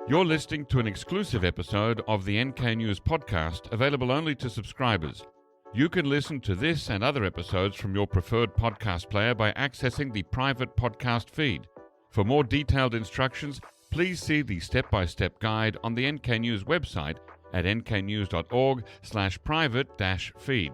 You're listening to an exclusive episode of the NK News podcast, available only to subscribers. You can listen to this and other episodes from your preferred podcast player by accessing the private podcast feed. For more detailed instructions, please see the step-by-step guide on the NK News website at nknews.org/private-feed.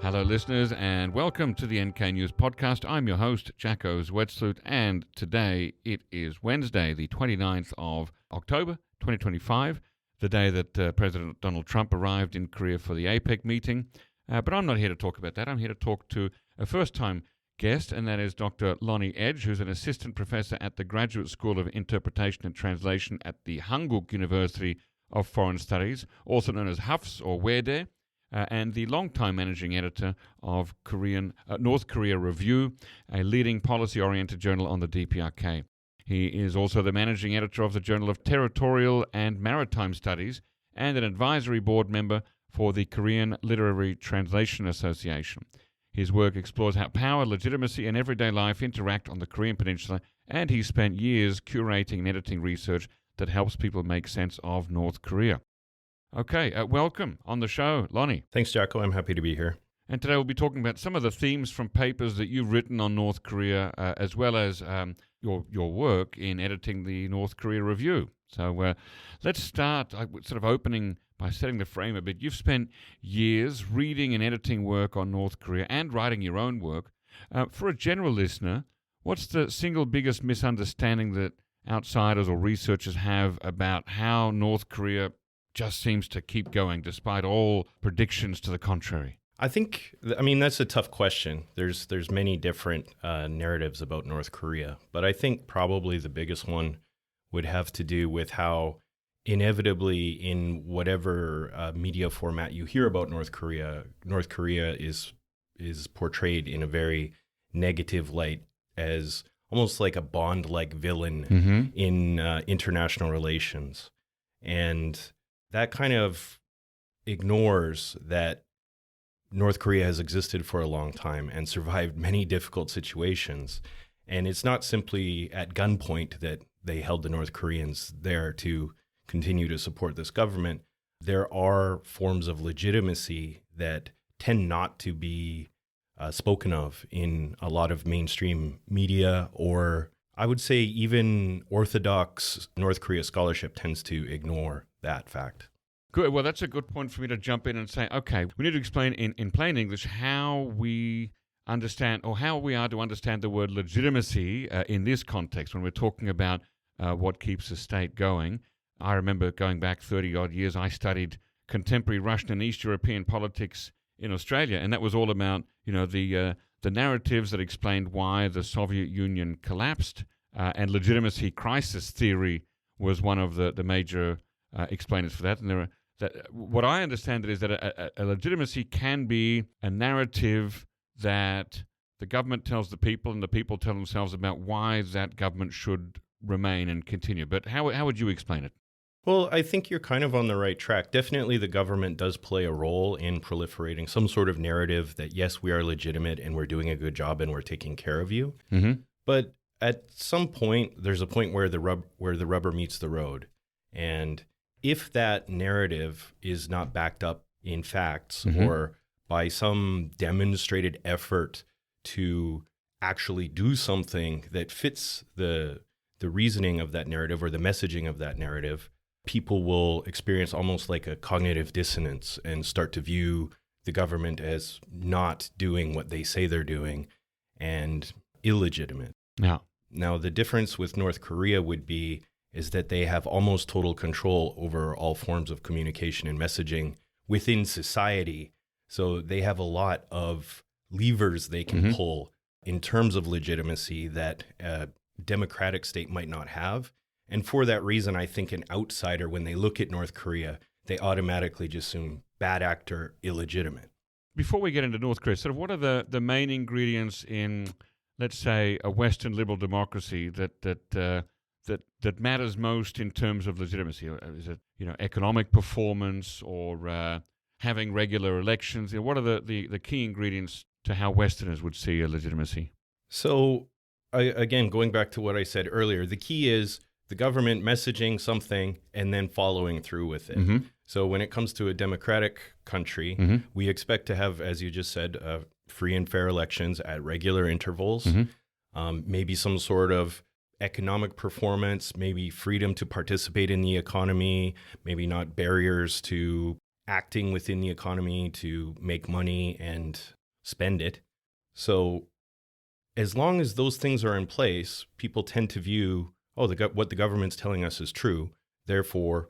Hello listeners and welcome to the NK News podcast. I'm your host, Jacko Zwetsloot, and today it is Wednesday, the 29th of October, 2025, the day that President Donald Trump arrived in Korea for the APEC meeting. But I'm not here to talk about that. I'm here to talk to a first-time guest, and that is Dr. Lonnie Edge, who's an assistant professor at the Graduate School of Interpretation and Translation at the Hankuk University of Foreign Studies, also known as HUFS or WERDE. And the longtime managing editor of North Korea Review, a leading policy-oriented journal on the DPRK. He is also the managing editor of the Journal of Territorial and Maritime Studies and an advisory board member for the Korean Literary Translation Association. His work explores how power, legitimacy, and everyday life interact on the Korean Peninsula, and he spent years curating and editing research that helps people make sense of North Korea. Okay, welcome on the show, Lonnie. Thanks, Jacko. I'm happy to be here. And today we'll be talking about some of the themes from papers that you've written on North Korea, as well as your work in editing the North Korea Review. So let's start sort of opening by setting the frame a bit. You've spent years reading and editing work on North Korea and writing your own work. For a general listener, what's the single biggest misunderstanding that outsiders or researchers have about how North Korea just seems to keep going despite all predictions to the contrary? I mean, that's a tough question. There's many different narratives about North Korea, but I think probably the biggest one would have to do with how inevitably in whatever media format you hear about North Korea is portrayed in a very negative light as almost like a Bond-like villain in international relations. And that kind of ignores that North Korea has existed for a long time and survived many difficult situations. And it's not simply at gunpoint that they held the North Koreans there to continue to support this government. There are forms of legitimacy that tend not to be spoken of in a lot of mainstream media, or I would say even orthodox North Korea scholarship tends to ignore that fact. Good. Well, that's a good point for me to jump in and say, okay, we need to explain in plain English how we understand, or how we are to understand the word legitimacy in this context when we're talking about what keeps the state going. I remember going back 30-odd years, I studied contemporary Russian and East European politics in Australia, and that was all about, the narratives that explained why the Soviet Union collapsed, and legitimacy crisis theory was one of the major explainers for that. And what I understand is that a legitimacy can be a narrative that the government tells the people and the people tell themselves about why that government should remain and continue. But how would you explain it? Well, I think you're kind of on the right track. Definitely the government does play a role in proliferating some sort of narrative that, yes, we are legitimate and we're doing a good job and we're taking care of you. Mm-hmm. But at some point, there's a point where the rubber meets the road. And if that narrative is not backed up in facts or by some demonstrated effort to actually do something that fits the reasoning of that narrative or the messaging of that narrative, people will experience almost like a cognitive dissonance and start to view the government as not doing what they say they're doing and illegitimate. Yeah. Now, the difference with North Korea is that they have almost total control over all forms of communication and messaging within society. So they have a lot of levers they can pull in terms of legitimacy that a democratic state might not have. And for that reason, I think an outsider, when they look at North Korea, they automatically just assume bad actor, illegitimate. Before we get into North Korea, sort of what are the main ingredients in let's say, a Western liberal democracy that matters most in terms of legitimacy? Is it economic performance or having regular elections? What are the key ingredients to how Westerners would see a legitimacy? So, again, going back to what I said earlier, the key is the government messaging something and then following through with it. Mm-hmm. So when it comes to a democratic country, Mm-hmm. we expect to have, as you just said, free and fair elections at regular intervals, Mm-hmm. maybe some sort of economic performance, maybe freedom to participate in the economy, maybe not barriers to acting within the economy to make money and spend it. So as long as those things are in place, people tend to view, what the government's telling us is true, therefore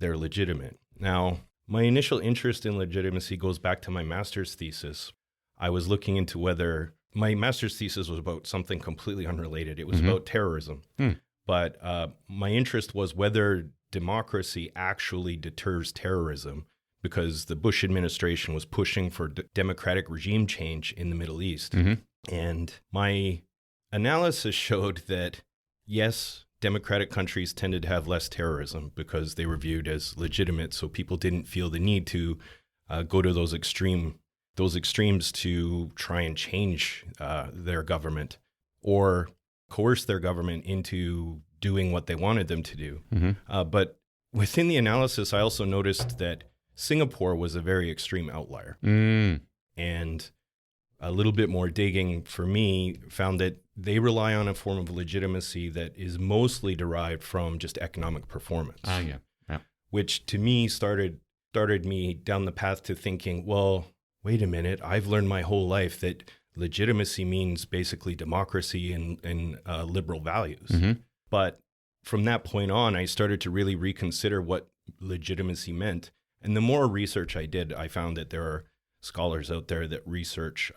they're legitimate. Now, my initial interest in legitimacy goes back to my master's thesis. I was looking into whether my master's thesis was about something completely unrelated. It was about terrorism. But my interest was whether democracy actually deters terrorism, because the Bush administration was pushing for democratic regime change in the Middle East. And my analysis showed that, yes, democratic countries tended to have less terrorism because they were viewed as legitimate. So people didn't feel the need to go to those extremes to try and change their government or coerce their government into doing what they wanted them to do. But within the analysis, I also noticed that Singapore was a very extreme outlier. And a little bit more digging for me found that they rely on a form of legitimacy that is mostly derived from just economic performance. Yeah. Which to me started me down the path to thinking, well, wait a minute, I've learned my whole life that legitimacy means basically democracy and liberal values. But from that point on, I started to really reconsider what legitimacy meant. And the more research I did, I found that there are scholars out there that research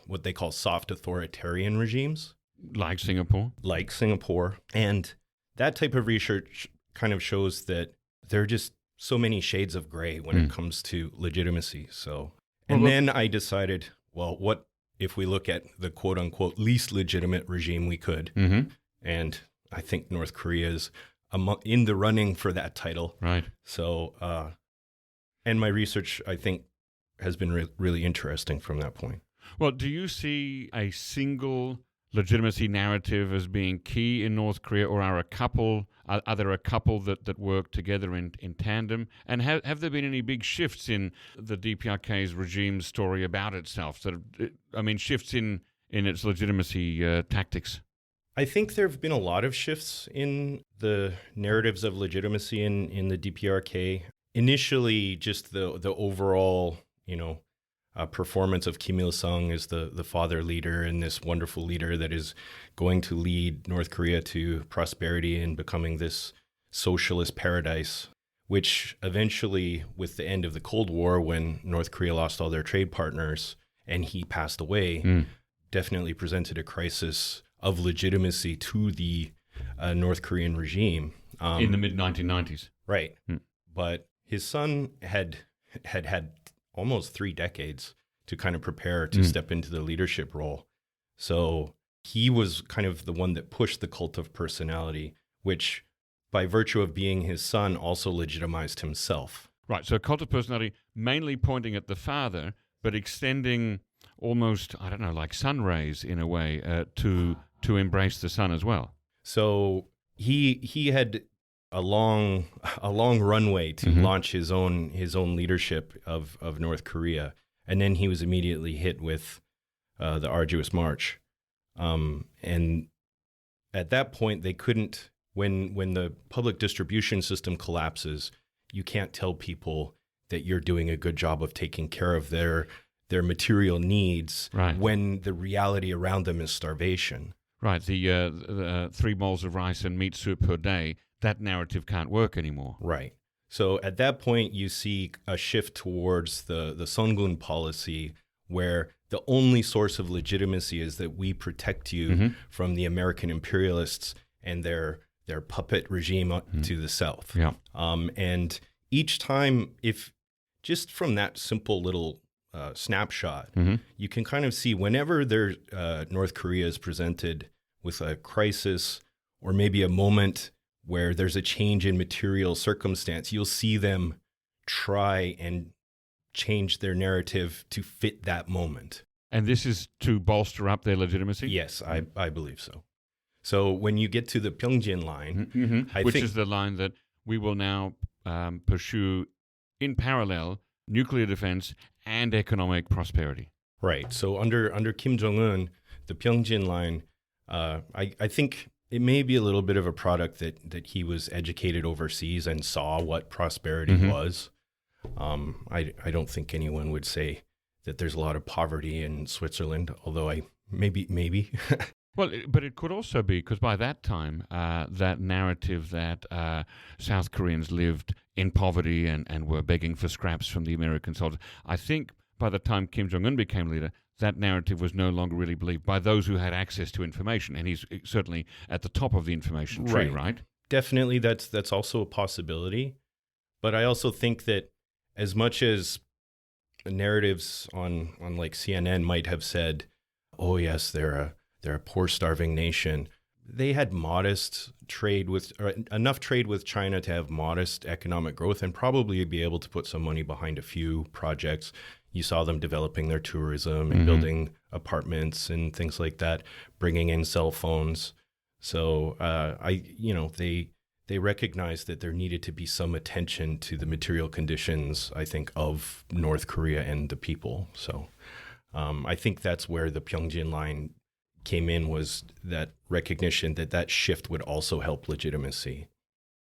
what they call soft authoritarian regimes. Like Singapore? Like Singapore. And that type of research kind of shows that there are just so many shades of gray when it comes to legitimacy. So, and then I decided, well, what if we look at the quote unquote least legitimate regime we could? And I think North Korea is in the running for that title. Right. So, and my research, I think, has been really interesting from that point. Well, do you see a single legitimacy narrative as being key in North Korea, or are there a couple that work together in tandem? And have there been any big shifts in the DPRK's regime story about itself? Shifts in its legitimacy tactics? I think there have been a lot of shifts in the narratives of legitimacy in the DPRK. Initially, just the overall, performance of Kim Il-sung as the father leader and this wonderful leader that is going to lead North Korea to prosperity and becoming this socialist paradise, which eventually, with the end of the Cold War, when North Korea lost all their trade partners and he passed away, definitely presented a crisis of legitimacy to the North Korean regime. In the mid-1990s. Right. But his son had almost 3 decades to kind of prepare to step into the leadership role. So he was kind of the one that pushed the cult of personality, which by virtue of being his son also legitimized himself. Right. So cult of personality mainly pointing at the father, but extending almost, like sun rays in a way to embrace the son as well. So he had a long runway to launch his own leadership of North Korea, and then he was immediately hit with the arduous march. And at that point, they couldn't. When the public distribution system collapses, you can't tell people that you're doing a good job of taking care of their material needs when the reality around them is starvation. Right. The 3 bowls of rice and meat soup per day. That narrative can't work anymore. Right. So at that point, you see a shift towards the Songun policy, where the only source of legitimacy is that we protect you from the American imperialists and their puppet regime to the south. Yeah. And each time, if just from that simple little snapshot, you can kind of see whenever North Korea is presented with a crisis or maybe a moment where there's a change in material circumstance, you'll see them try and change their narrative to fit that moment. And this is to bolster up their legitimacy? Yes, I believe so. So when you get to the Pyeongjin line, which is the line that we will now pursue in parallel nuclear defense and economic prosperity. Right. So under Kim Jong-un, the Pyeongjin line, I think it may be a little bit of a product that he was educated overseas and saw what prosperity was. I don't think anyone would say that there's a lot of poverty in Switzerland, although maybe. Well, but it could also be, because by that time, that narrative that South Koreans lived in poverty and were begging for scraps from the American soldiers, I think by the time Kim Jong-un became leader, that narrative was no longer really believed by those who had access to information. And he's certainly at the top of the information tree, right? Definitely, that's also a possibility. But I also think that as much as narratives on like CNN might have said, oh yes, they're a poor, starving nation, they had modest trade with, or enough trade with China to have modest economic growth and probably be able to put some money behind a few projects. You saw them developing their tourism and building apartments and things like that, bringing in cell phones. So they recognized that there needed to be some attention to the material conditions, I think, of North Korea and the people. So I think that's where the Pyeongjin line came in, was that recognition that shift would also help legitimacy.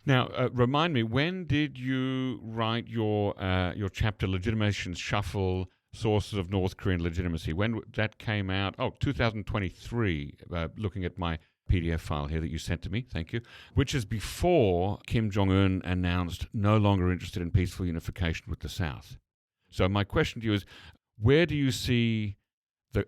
Now, remind me, when did you write your chapter, Legitimation Shuffle, Sources of North Korean Legitimacy? When that came out? 2023, looking at my PDF file here that you sent to me, thank you, which is before Kim Jong-un announced no longer interested in peaceful unification with the South. So my question to you is, where do you see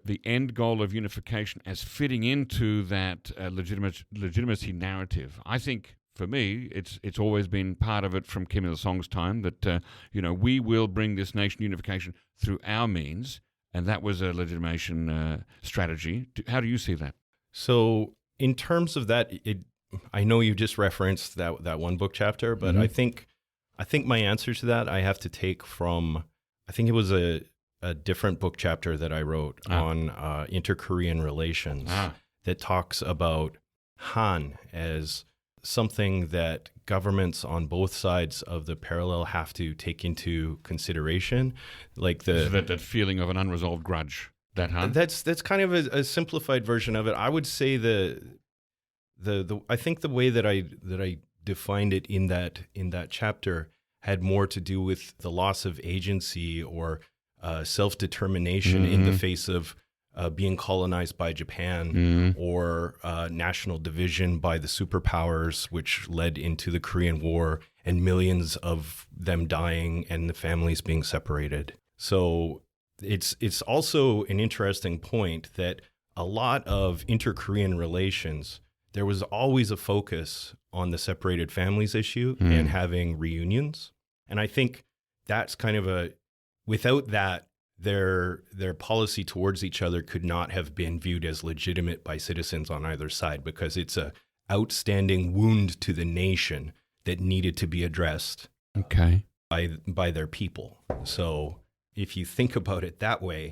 the end goal of unification as fitting into that legitimacy narrative? I think, for me, it's always been part of it from Kim Il-sung's time that we will bring this nation unification through our means, and that was a legitimation strategy. How do you see that? So, in terms of that, I know you just referenced that one book chapter, but I think my answer to that I have to take from, I think it was a different book chapter that I wrote on inter-Korean relations that talks about Han as something that governments on both sides of the parallel have to take into consideration, like that feeling of an unresolved grudge. That's kind of a simplified version of it. I would say I think the way that I defined it in that chapter had more to do with the loss of agency or self-determination in the face of being colonized by Japan or national division by the superpowers, which led into the Korean War and millions of them dying and the families being separated. So it's also an interesting point that a lot of inter-Korean relations, there was always a focus on the separated families issue and having reunions. And I think that's kind of without that, their policy towards each other could not have been viewed as legitimate by citizens on either side, because it's a outstanding wound to the nation that needed to be addressed by their people. So if you think about it that way,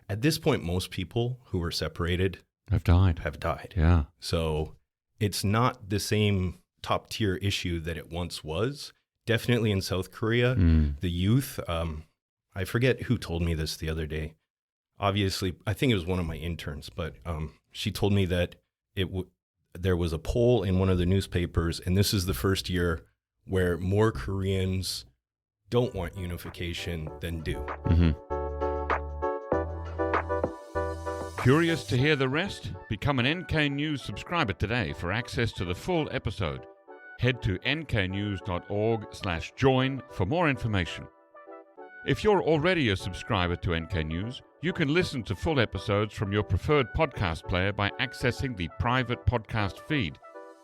at this point, most people who were separated have died. Yeah. So it's not the same top tier issue that it once was. Definitely in South Korea, the youth, I forget who told me this the other day. Obviously, I think it was one of my interns, but she told me that there was a poll in one of the newspapers, and this is the first year where more Koreans don't want unification than do. Curious to hear the rest? Become an NK News subscriber today for access to the full episode. Head to nknews.org/join for more information. If you're already a subscriber to NK News, you can listen to full episodes from your preferred podcast player by accessing the private podcast feed.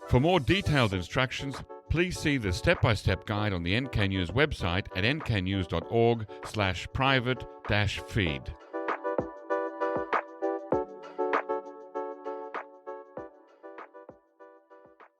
For more detailed instructions, please see the step-by-step guide on the NK News website at nknews.org/private-feed.